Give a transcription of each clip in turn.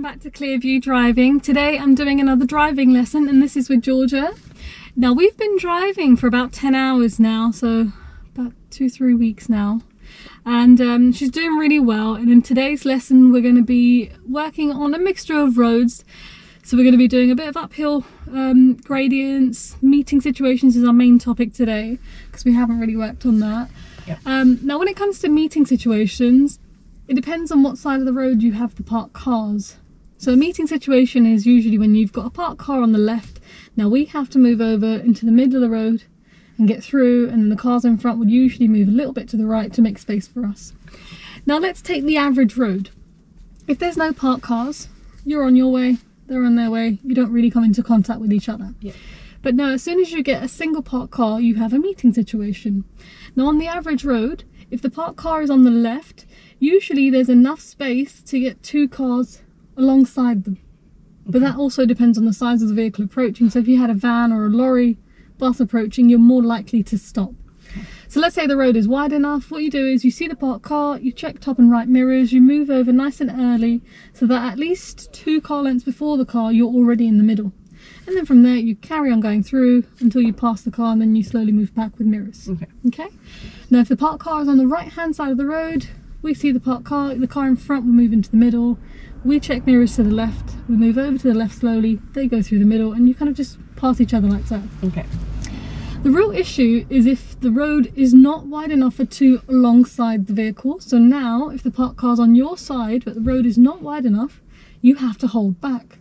back to Clearview driving. Today I'm doing another driving lesson and this is with Georgia. Now we've been driving for about 10 hours now, so about 2-3 weeks now, and she's doing really well. And in today's lesson we're going to be working on a mixture of roads. So we're going to be doing a bit of uphill gradients. Meeting situations is our main topic today because we haven't really worked on that. Yep. Now when it comes to meeting situations, it depends on what side of the road you have the parked cars. So a meeting situation is usually when you've got a parked car on the left. Now we have to move over into the middle of the road and get through, and the cars in front would usually move a little bit to the right to make space for us. Now let's take the average road. If there's no parked cars, you're on your way, they're on their way, you don't really come into contact with each other. Yeah. But now as soon as you get a single parked car, you have a meeting situation. Now on the average road, if the parked car is on the left, usually there's enough space to get 2 cars alongside them. But that also depends on the size of the vehicle approaching. So if you had a van or a lorry bus approaching, you're more likely to stop. So let's say the road is wide enough. What you do is you see the parked car, you check top and right mirrors, you move over nice and early so that at least 2 car lengths before the car you're already in the middle. And then from there you carry on going through until you pass the car, and then you slowly move back with mirrors. Okay. Now if the parked car is on the right hand side of the road, we see the parked car, the car in front will move into the middle, we check mirrors to the left, we move over to the left slowly, they go through the middle, and you kind of just pass each other like that. Okay. The real issue is if the road is not wide enough for 2 alongside the vehicle. So now if the parked car's on your side but the road is not wide enough, you have to hold back.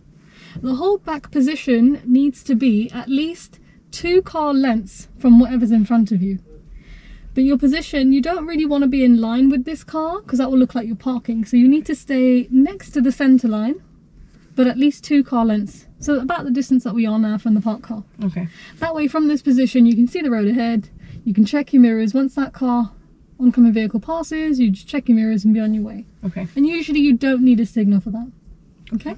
The hold back position needs to be at least 2 car lengths from whatever's in front of you. But your position, you don't really want to be in line with this car because that will look like you're parking. So you need to stay next to the centre line, but at least 2 car lengths. So about the distance that we are now from the parked car. Okay. That way from this position you can see the road ahead, you can check your mirrors. Once that car, oncoming vehicle passes, you just check your mirrors and be on your way. Okay. And usually you don't need a signal for that. Okay.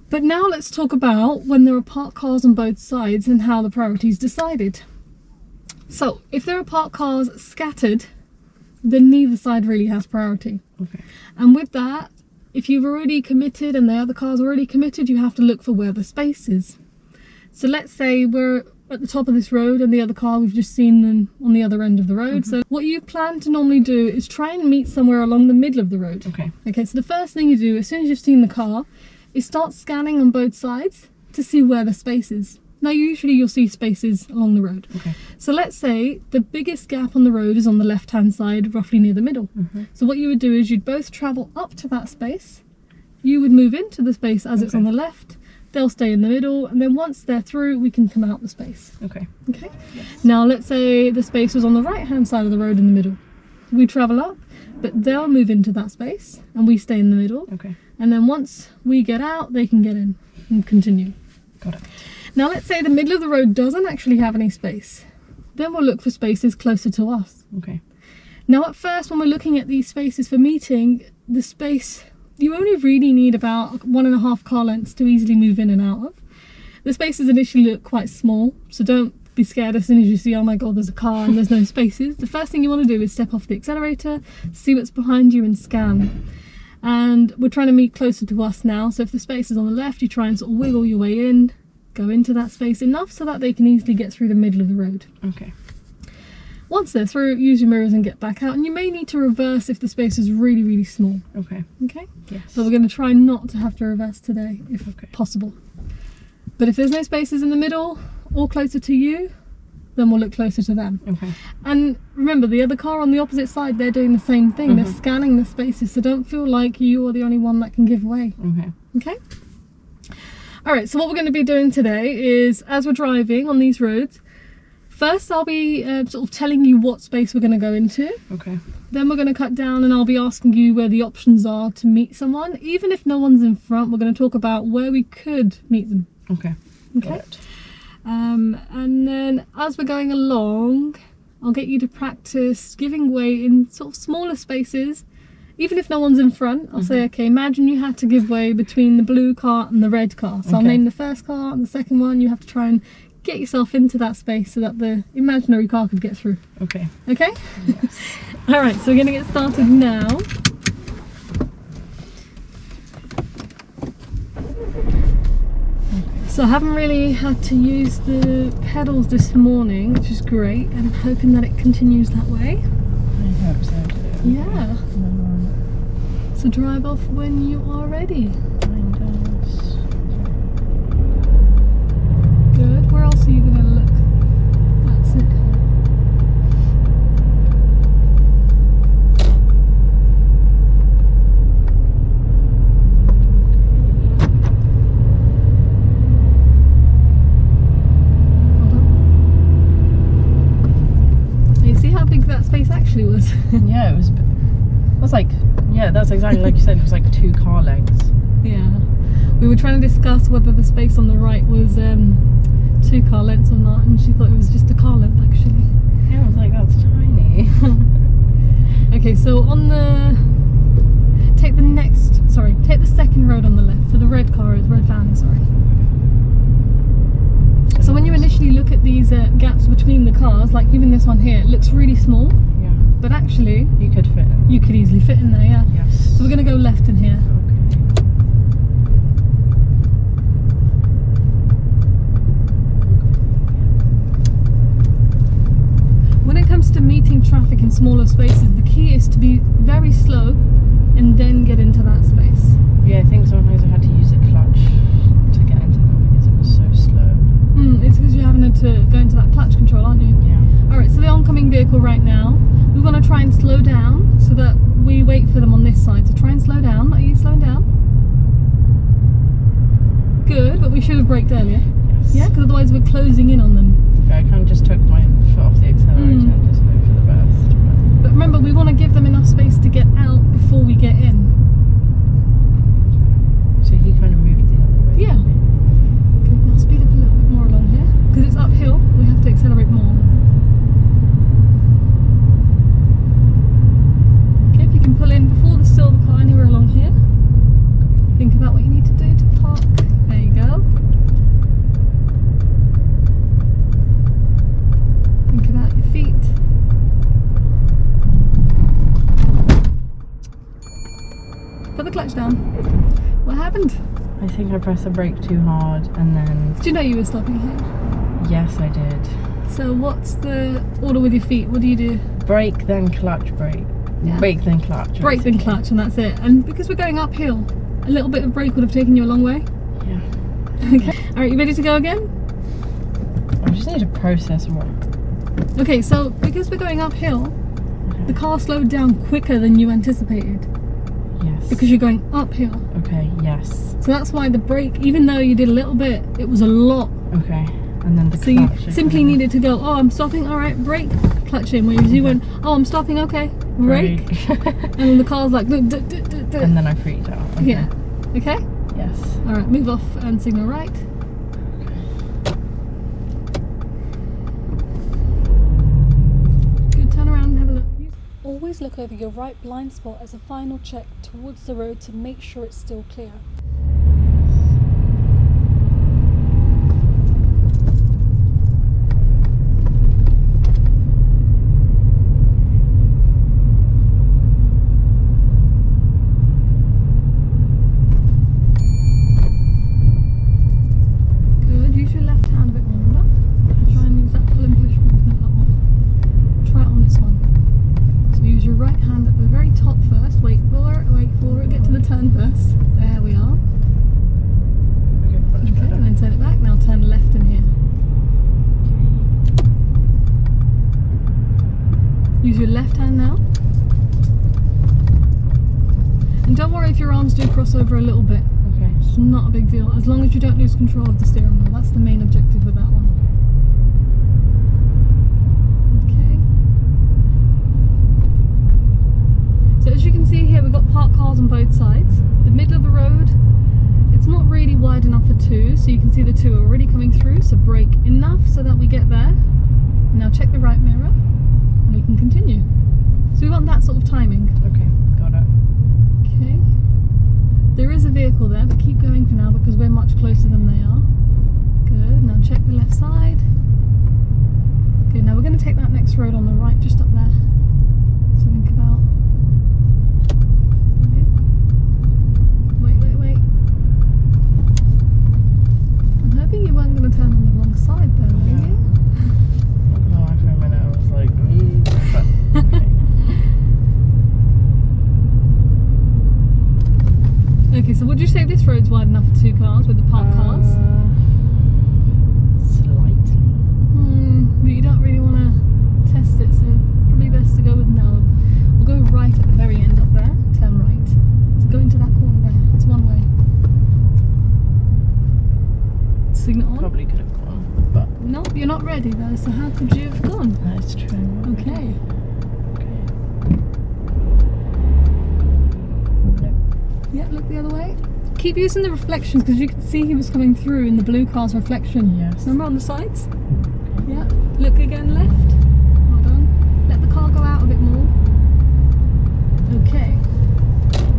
But now let's talk about when there are parked cars on both sides and how the priority is decided. So if there are parked cars scattered, then neither side really has priority. Okay. And with that, if you've already committed and the other car's already committed, you have to look for where the space is. So let's say we're at the top of this road and the other car, we've just seen them on the other end of the road. So what you plan to normally do is try and meet somewhere along the middle of the road. Okay. Okay, so the first thing you do as soon as you've seen the car is start scanning on both sides to see where the space is. Now usually you'll see spaces along the road. Okay. So let's say the biggest gap on the road is on the left hand side, roughly near the middle. So what you would do is you'd both travel up to that space, you would move into the space as it's on the left, they'll stay in the middle, and then once they're through we can come out the space. Okay. Okay. Yes. Now let's say the space was on the right hand side of the road in the middle. We travel up, but they'll move into that space and we stay in the middle. Okay. And then once we get out, they can get in and continue. Got it. Now let's say the middle of the road doesn't actually have any space. Then we'll look for spaces closer to us. Okay. Now at first when we're looking at these spaces for meeting, the space, you only really need about 1.5 car lengths to easily move in and out of. The spaces initially look quite small, so don't be scared as soon as you see, oh my god, there's a car and there's no spaces. The first thing you want to do is step off the accelerator, see what's behind you and scan. And we're trying to meet closer to us now, so if the space is on the left, you try and sort of wiggle your way in, go into that space enough so that they can easily get through the middle of the road. Okay. Once they're through, use your mirrors and get back out, and you may need to reverse if the space is really, really small. Okay. Okay? Yes. So we're going to try not to have to reverse today, if possible. But if there's no spaces in the middle or closer to you, then we'll look closer to them. Okay. And remember, the other car on the opposite side, they're doing the same thing. They're scanning the spaces, so don't feel like you are the only one that can give way. Okay. Okay? Alright, so what we're going to be doing today is, as we're driving on these roads, first I'll be sort of telling you what space we're going to go into. Okay. Then we're going to cut down and I'll be asking you where the options are to meet someone. Even if no one's in front, we're going to talk about where we could meet them. Okay. Okay? And then as we're going along, I'll get you to practice giving way in sort of smaller spaces. Even if no one's in front, I'll say, okay, imagine you had to give way between the blue car and the red car. So I'll name the first car and the second one. You have to try and get yourself into that space so that the imaginary car could get through. Okay. Okay? Yes. Alright, so we're going to get started now. So I haven't really had to use the pedals this morning, which is great, and I'm hoping that it continues that way. I hope so too. Yeah. So drive off when you are ready. Good. Where else are you going to look? That's it. That space actually was. Yeah, it was. That's like, yeah, that's exactly like you said. It was like 2 car lengths. Yeah, we were trying to discuss whether the space on the right was 2 car lengths or not, and she thought it was just a car length actually. Yeah, I was like, that's tiny. Okay, so on the take the second road on the left. So the red van, sorry. So when you initially look at these gaps between the cars, like even this one here, it looks really small. Yeah. But actually, you could fit in. You could easily fit in there, yeah. Yes. So we're going to go left in here. When it comes to meeting traffic in smaller spaces, the key is to be very slow and then get into that space. Yeah, I think sometimes I had to use a clutch to get into them because it was so slow. It's because you're having to go into that clutch control, aren't you? Yeah. Alright, so the oncoming vehicle right now, we want to try and slow down so that we wait for them on this side. So try and slow down. Are you slowing down? Good, but we should have braked earlier. Yes. Yeah, because otherwise we're closing in on them. Yeah, I kind of just took my foot off the accelerator and just hope for the best. But remember, we want to give them enough space to get out before we get in. So he kind of moved the other way. Yeah. Good, now speed up a little bit more along here. Because it's uphill, we have to accelerate more. Okay, if you can pull in before the silver car anywhere along here. Think about what you need to do to park. There you go. Think about your feet. Put the clutch down. What happened? I think I pressed the brake too hard and then... Did you know you were stopping here? Yes, I did. So what's the order with your feet? What do you do? Brake, then clutch, brake. Yeah. Brake, then clutch. Brake, then clutch, and that's it. And because we're going uphill, a little bit of brake would have taken you a long way. Yeah. Okay. Alright, you ready to go again? I just need to process more. Okay, so because we're going uphill, the car slowed down quicker than you anticipated. Yes. Because you're going uphill. Okay, yes. So that's why the brake, even though you did a little bit, it was a lot. Okay, and then the So clutch. you simply needed to go, oh, I'm stopping, alright, brake, clutch in. Whereas you went, oh, I'm stopping, okay, brake. And then the car's like, and then I freaked out. Okay. Yeah. Okay? Yes. Alright, move off and signal right. Good, turn around and have a look. Always look over your right blind spot as a final check towards the road to make sure it's still clear. Use your left hand now. And don't worry if your arms do cross over a little bit. Okay. It's not a big deal. As long as you don't lose control of the steering wheel. That's the main objective with that one. Okay. So as you can see here, we've got parked cars on both sides. The middle of the road, it's not really wide enough for 2, so you can see the 2 are already coming through, so brake enough so that we get there. Now check the right mirror. And we can continue. So we want that sort of timing. Okay, got it. Okay. There is a vehicle there, but keep going for now because we're much closer than they are. Good. Now check the left side. Good. Now we're going to take that next road on the right, just up there. So think about. Okay. Wait. I'm hoping this road's wide enough for 2 cars with the parked cars? Slightly. But you don't really want to test it, so probably best to go with no. We'll go right at the very end up there, turn right. So go into that corner there, it's one way. Signal on? Probably could have gone, but No, you're not ready though, so how could you have gone? that's true. Okay. Yeah, look the other way. Keep using the reflections because you can see he was coming through in the blue car's reflection. Yes. Remember on the sides? Yeah. Look again left. Well done. Let the car go out a bit more. Okay.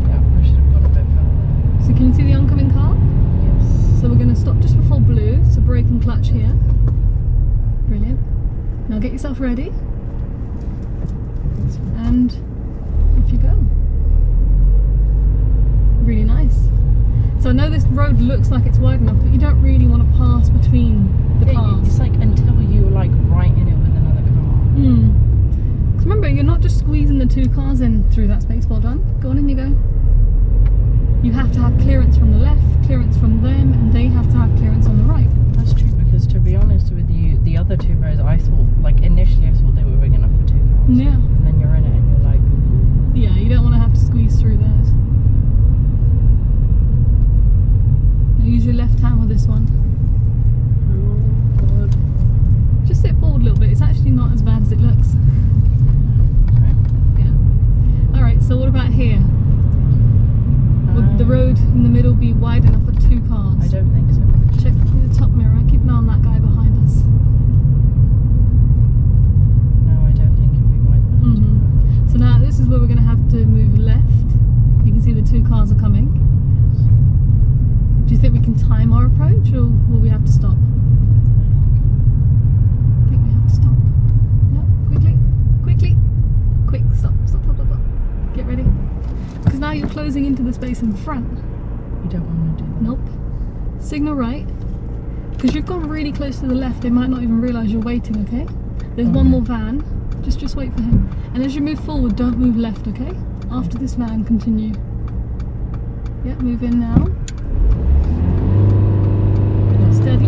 Yeah, I should have gone a bit further. So can you see the oncoming car? Yes. So we're going to stop just before blue. So brake and clutch here. Brilliant. Now get yourself ready. And off you go. Really nice. So I know this road looks like it's wide enough, but you don't really want to pass between the cars. It's like until you're like right in it with another car. Because remember, you're not just squeezing the 2 cars in through that space. Well done. Go on, in you go. You have to have clearance from the left, clearance from them, and they have to have clearance on the right. That's true, because to be honest with you, the other 2 rows, I thought, like initially I thought they were big enough for 2 cars. Yeah. And then you're in it and you're like, Yeah, you don't want to have to squeeze through theirs. Now use your left hand with this one. oh god. Just sit forward a little bit. It's actually not as bad as it looks. Yeah. Alright, so what about here? Would the road in the middle be wide enough for 2 cars? I don't think so. Check the top mirror. Keep an eye on that guy behind us. No, I don't think it'd be wide enough. So now this is where we're going to have to move left. You can see the 2 cars are coming. Do you think we can time our approach, or will we have to stop? I think we have to stop. Yeah, quickly. Quick, stop. Get ready. Because now you're closing into the space in front. You don't want to do that. Nope. Signal right. Because you've gone really close to the left, they might not even realise you're waiting, okay? There's one more van. Just wait for him. And as you move forward, don't move left, okay? After this van, continue. Yeah, move in now. Steady.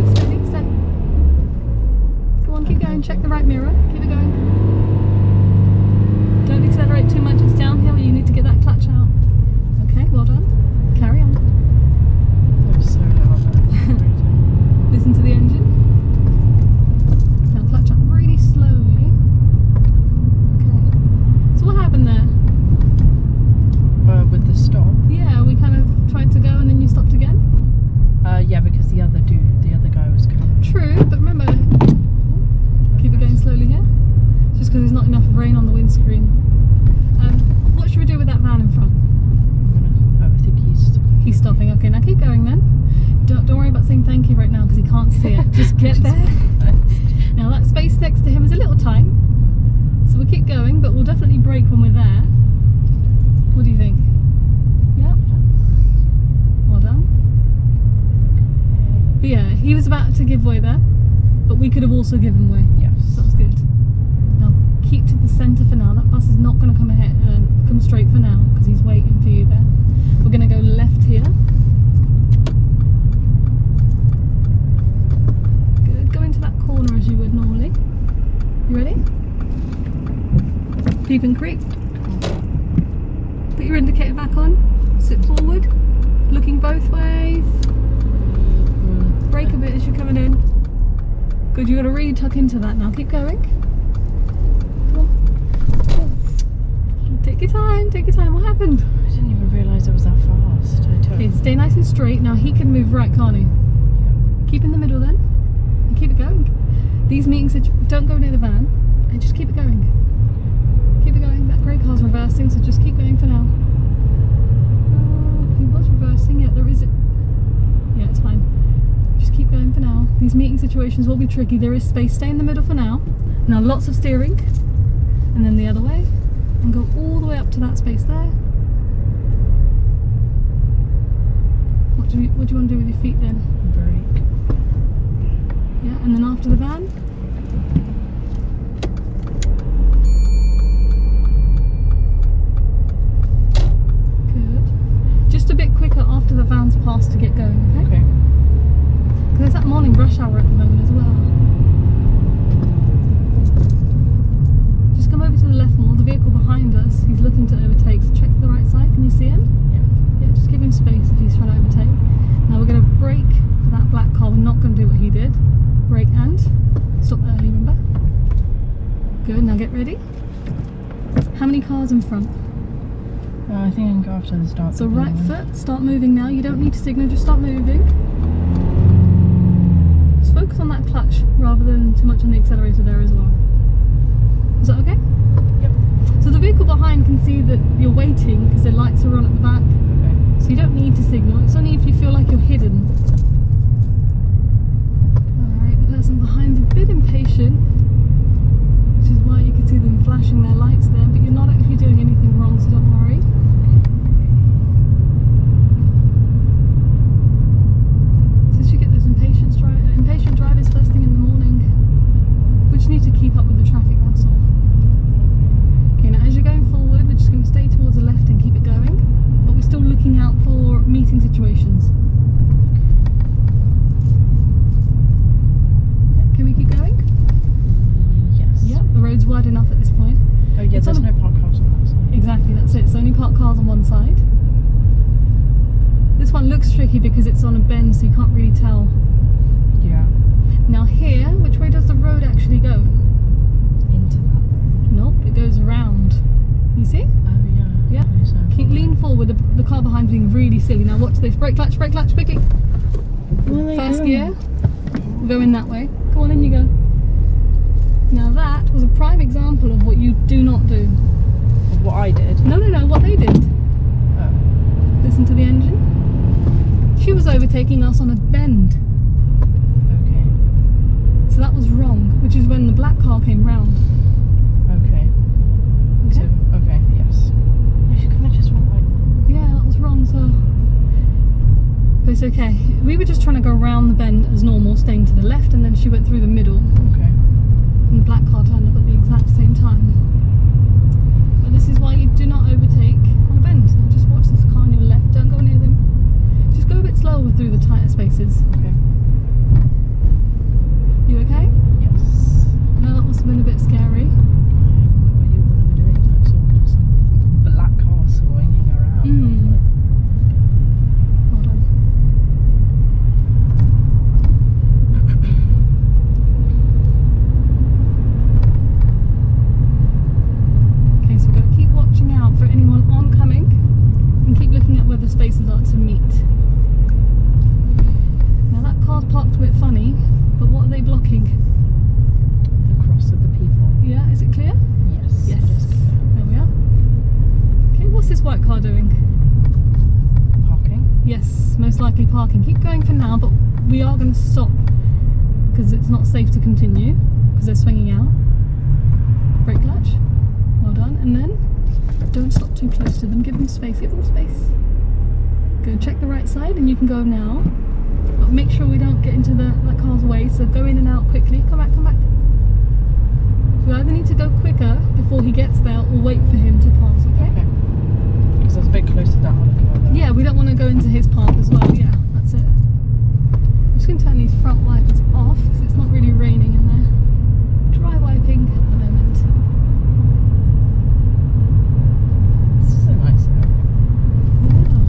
Go on, keep going. Check the right mirror. Keep it going. Don't accelerate too much. It's downhill. You need to get that clutch out. Okay, well done. Carry on. That was so loud. Listen to the engine. Now clutch up really slowly. Okay. So what happened there? With the stop? Yeah, we kind of tried to go and then you stopped again. Yeah, because the other guy was coming. True, but remember, keep it going slowly here. Just because there's not enough rain on the windscreen. What should we do with that van in front? I think He's stopping. Okay, now keep going then. Don't worry about saying thank you right now because he can't see it. Just get there. Now that space next to him is a little tight, so we'll keep going, but we'll definitely brake when we're there. What do you think? Yeah. Well done. But yeah, he was about to give way there, but we could have also given way. Yes. So that's good. Now keep to the centre for now. That bus is not going to come ahead, come straight for now because he's waiting for you there. We're going to go left here. Good. Go into that corner as you would normally. You ready? Peeping Creek. Put your indicator back on. Sit forward. Looking both ways. Brake a bit as you're coming in. Good, you've got to really tuck into that now. Keep going. Come on. Take your time. What happened? I didn't even realise it was that fast. Okay, stay nice and straight. Now he can move right, can't he? Yeah. Keep in the middle then. And keep it going. These meetings, don't go near the van. And just keep it going. Keep it going. That grey car's reversing, so just keep going for now. He was reversing. Yeah, there is it. Yeah, it's fine. Just keep going for now. These meeting situations will be tricky. There is space. Stay in the middle for now. Now lots of steering. And then the other way. And go all the way up to that space there. What do you want to do with your feet then? Brake. Yeah, and then after the van. Good. Just a bit quicker after the van's fast to get going, okay? Okay. Because it's that morning rush hour at the moment as well. Just come over to the left more. The vehicle behind us, he's looking to overtake, so check the right side. Can you see him? Yeah. Yeah, just give him space if he's trying to overtake. Now we're going to brake for that black car. We're not going to do what he did. Brake and stop early, remember? Good, now get ready. How many cars in front? I think I can go after the start. So right foot, start moving now. You don't need to signal, just start moving. Just focus on that clutch rather than too much on the accelerator there as well. Is that okay? Yep. So the vehicle behind can see that you're waiting because the lights are on at the back. Okay. So you don't need to signal. It's only if you feel like you're hidden. Alright, the person behind's a bit impatient, which is why you can see them flashing their lights there, but you're not actually doing anything wrong, so don't worry. Since you get those impatient drivers first thing in the morning, we just need to keep up with the traffic, that's all. Okay, now as you're going forward, we're just going to stay towards the left and keep it going, but we're still looking out for meeting situations. Yeah, can we keep going? Yes. Yep, the road's wide enough at this point. Oh yeah, It's there's on a- no park cars on that side. Exactly, that's it. It's only parked cars on one side. This one looks tricky because it's on a bend, so you can't really tell. Yeah. Now here, which way does the road actually go? Into that road. Nope, it goes around. You see? Oh yeah. Yeah. Okay, so Keep lean forward. The car behind being really silly. Now watch this. Brake clutch, quickly. Where are they First going? gear. We'll go in that way. Go on, in you go. Now that was a prime example of what you do not do. What I did. No, what they did. Oh. Listen to the engine. She was overtaking us on a bend. Okay. So that was wrong, which is when the black car came round. Okay. Okay? So, okay, yes. You kind of just went like. Yeah, that was wrong, so. But it's okay. We were just trying to go around the bend as normal, staying to the left, and then she went through the middle. Okay. And the black car turned up at the exact same time. But this is why you do not overtake on a bend. Now just watch this car on your left, don't go near them. Just go a bit slower through the tighter spaces. Okay. You okay? Yes. No, that must have been a bit scary. I don't know what you were doing. I saw just some black car swinging around. Mm. Hold on. Okay, so we've got to keep watching out for anyone oncoming and keep looking at where the spaces are to meet. Now that car's parked a bit funny, but what are they blocking? The cross of the people. Yeah, is it clear? Yes. Yes. It is clear. There we are. Okay, what's this white car doing? Parking. Yes, most likely parking. Keep going for now, but we are going to stop because it's not safe to continue because they're swinging out. Brake clutch. Well done. And then don't stop too close to them. Give them space. Give them space. Good. Check the right side and you can go now. But make sure we don't get into that car's way. So go in and out quickly. Come back. We either need to go quicker before he gets there or wait for him to pass, okay? Okay. Because I was a bit close to that other car there. Yeah, we don't want to go into his path as well. Yeah, that's it. I'm just going to turn these front wipers off because it's not really raining in there. Dry wiping at the moment. This is a nice area. Yeah.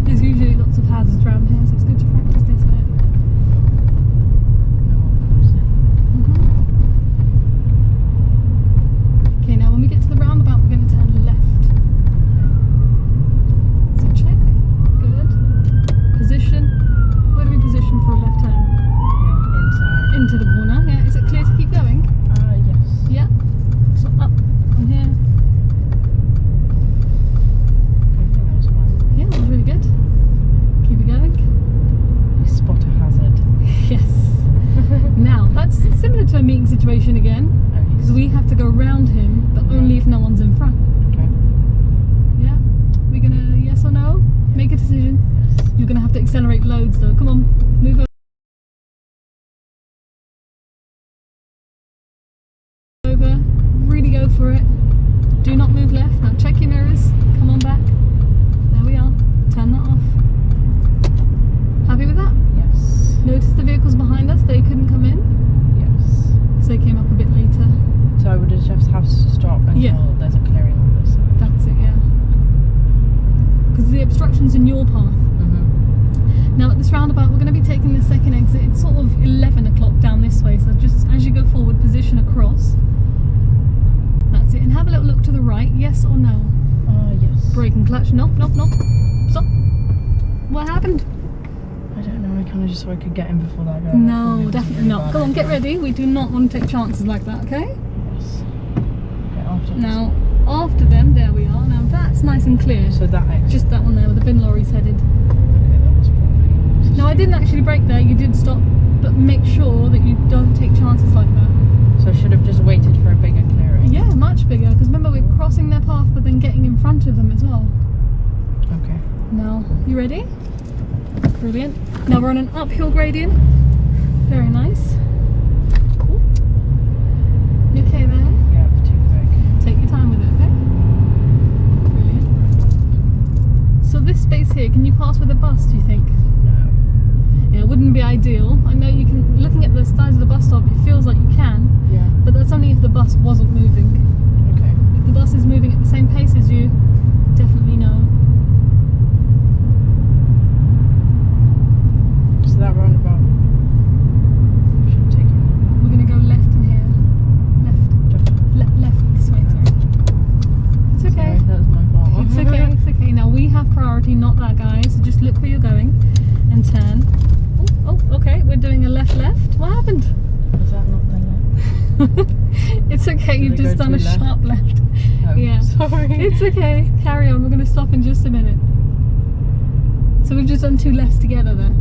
There's usually lots of hazards around here, so it's good to practice this bit. No one crossing. Okay, now when we get to the roundabout, we're going to turn left. So check. Good. Position. Where do we position for a left turn? Yeah, inside. Into the corner. Yeah, is it clear to keep going? Yes. Yeah. So up from here. Okay, that was fine. Yeah, that was really good. Keep it going. You spot a hazard. Yes. Now, that's similar to a meeting situation again, because we have to go around him, but only if no one's in front. Okay. Yeah? We're gonna, yes or no? Make a decision. Yes. You're gonna have to accelerate loads though. Come on, move over. Really go for it. Do not move left. Now check your mirrors. Come obstructions in your path. Now at this roundabout, we're going to be taking the second exit. It's sort of 11 o'clock down this way, so just as you go forward, position across. That's it. And have a little look to the right, yes or no? Yes. Brake and clutch. Nope, nope, nope. Stop. What happened? I don't know, I kind of just so I could get in before that guy. No, definitely not. Go on, get ready. We do not want to take chances like that, okay? Yes. Okay, after Now, after them, there we are. Now that's nice and clear. So that exit. Just that one there where the bin lorry's headed. Okay, that was probably... Now I didn't actually brake there, you did stop, but make sure that you don't take chances like that. So I should have just waited for a bigger clearing? Yeah, much bigger, because remember we're crossing their path but then getting in front of them as well. Okay. Now, you ready? Brilliant. Now we're on an uphill gradient. Very nice. Ooh. You okay there? Yeah, too quick. Take your time with it, okay? Brilliant. So this space here, can you pass with a bus, do you think? No. Yeah, it wouldn't be ideal. I know you can, looking at the size of the bus stop, it feels like you can, Yeah. but that's only if the bus wasn't moving. Okay. If the bus is moving at the same pace as you, definitely no. So that roundabout should take you. We're going to go left in here. Left this way, sorry. It's okay. Sorry, that was my fault. It's okay, it's okay. Now we have priority, not that guy, so just look where you're going and turn. Oh, okay, we're doing a left. What happened? Was that not the left? It's okay, you've Did I just go done a too left? sharp left. Oh, Yeah. sorry. It's okay, carry on, we're going to stop in just a minute. So we've just done two lefts together there.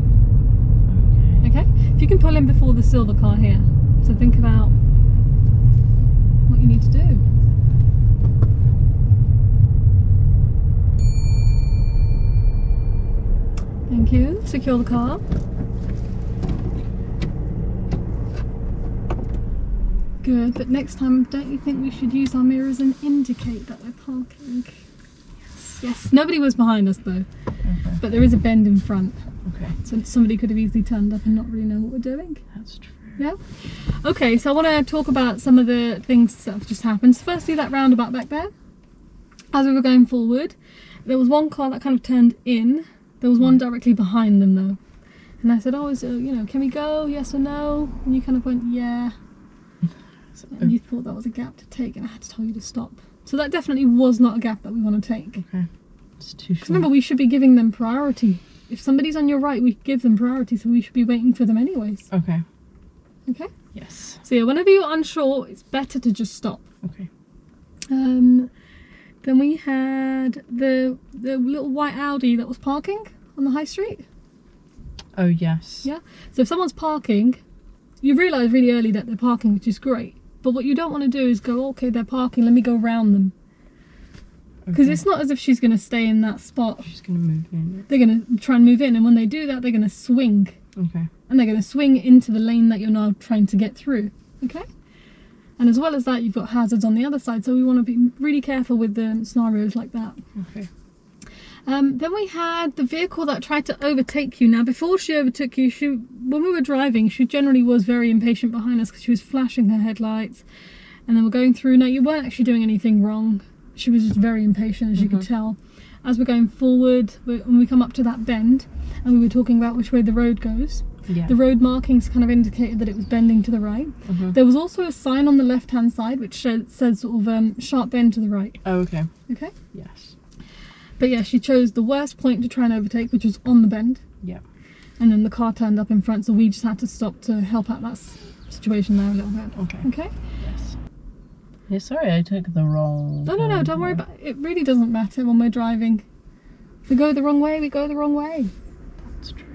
Okay? If you can pull in before the silver car here. So think about what you need to do. Thank you. Secure the car. Good, but next time, don't you think we should use our mirrors and indicate that we're parking? Yes. Nobody was behind us though, Okay. but there is a bend in front. Okay. So somebody could have easily turned up and not really know what we're doing. That's true. Yeah? Okay, so I want to talk about some of the things that have just happened. So firstly, that roundabout back there. As we were going forward, there was one car that kind of turned in. There was one directly behind them though. And I said, oh, can we go? Yes or no? And you kind of went, yeah. And you thought that was a gap to take and I had to tell you to stop. So that definitely was not a gap that we want to take. Okay. It's too short. Remember, we should be giving them priority. If somebody's on your right, we give them priority, so we should be waiting for them anyways. Okay. Okay? Yes. So yeah, whenever you're unsure, it's better to just stop. Okay. Then we had the little white Audi that was parking on the high street. Oh, yes. Yeah. So if someone's parking, you realise really early that they're parking, which is great. But what you don't want to do is go, okay, they're parking, let me go around them. Because it's not as if she's going to stay in that spot. She's going to move in. They're going to try and move in, and when they do that, they're going to swing. Okay. And they're going to swing into the lane that you're now trying to get through. Okay? And as well as that, you've got hazards on the other side, so we want to be really careful with the scenarios like that. Okay. Then we had the vehicle that tried to overtake you. Now, before she overtook you, when we were driving, she generally was very impatient behind us because she was flashing her headlights. And then we're going through. Now, you weren't actually doing anything wrong. She was just very impatient, as you could tell. As we're going forward, when we come up to that bend, and we were talking about which way the road goes, Yeah. the road markings kind of indicated that it was bending to the right. There was also a sign on the left-hand side which said sort of sharp bend to the right. Oh, okay. Okay? Yes. But yeah, she chose the worst point to try and overtake, which was on the bend. Yeah. And then the car turned up in front, so we just had to stop to help out that situation there a little bit. Okay. Okay? Yes. Yeah, sorry, I took the wrong... No, don't worry about it. It really doesn't matter when we're driving. If we go the wrong way, we go the wrong way. That's true.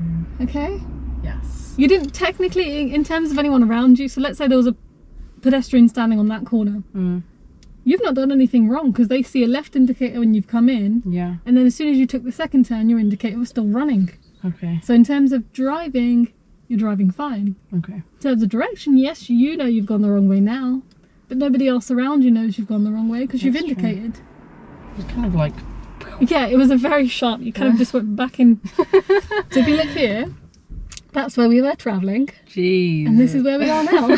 Okay? Yes. You didn't technically, in terms of anyone around you, so let's say there was a pedestrian standing on that corner. You've not done anything wrong because they see a left indicator when you've come in. Yeah. And then as soon as you took the second turn, your indicator was still running. Okay. So in terms of driving, you're driving fine. Okay. In terms of direction, yes, you know you've gone the wrong way now. But nobody else around you knows you've gone the wrong way because you've That's true. indicated. It's kind of like... Yeah, it was a very sharp, you kind of just went back in. So if you look here, that's where we were travelling. Jeez. And this is where we are now.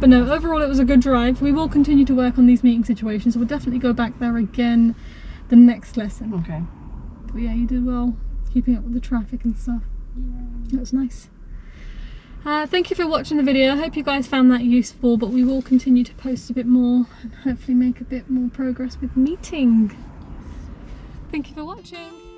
But no, overall it was a good drive. We will continue to work on these meeting situations. So we'll definitely go back there again the next lesson. Okay. But yeah, you did well keeping up with the traffic and stuff. That's nice. Thank you for watching the video. I hope you guys found that useful, but we will continue to post a bit more and hopefully make a bit more progress with meeting. Thank you for watching.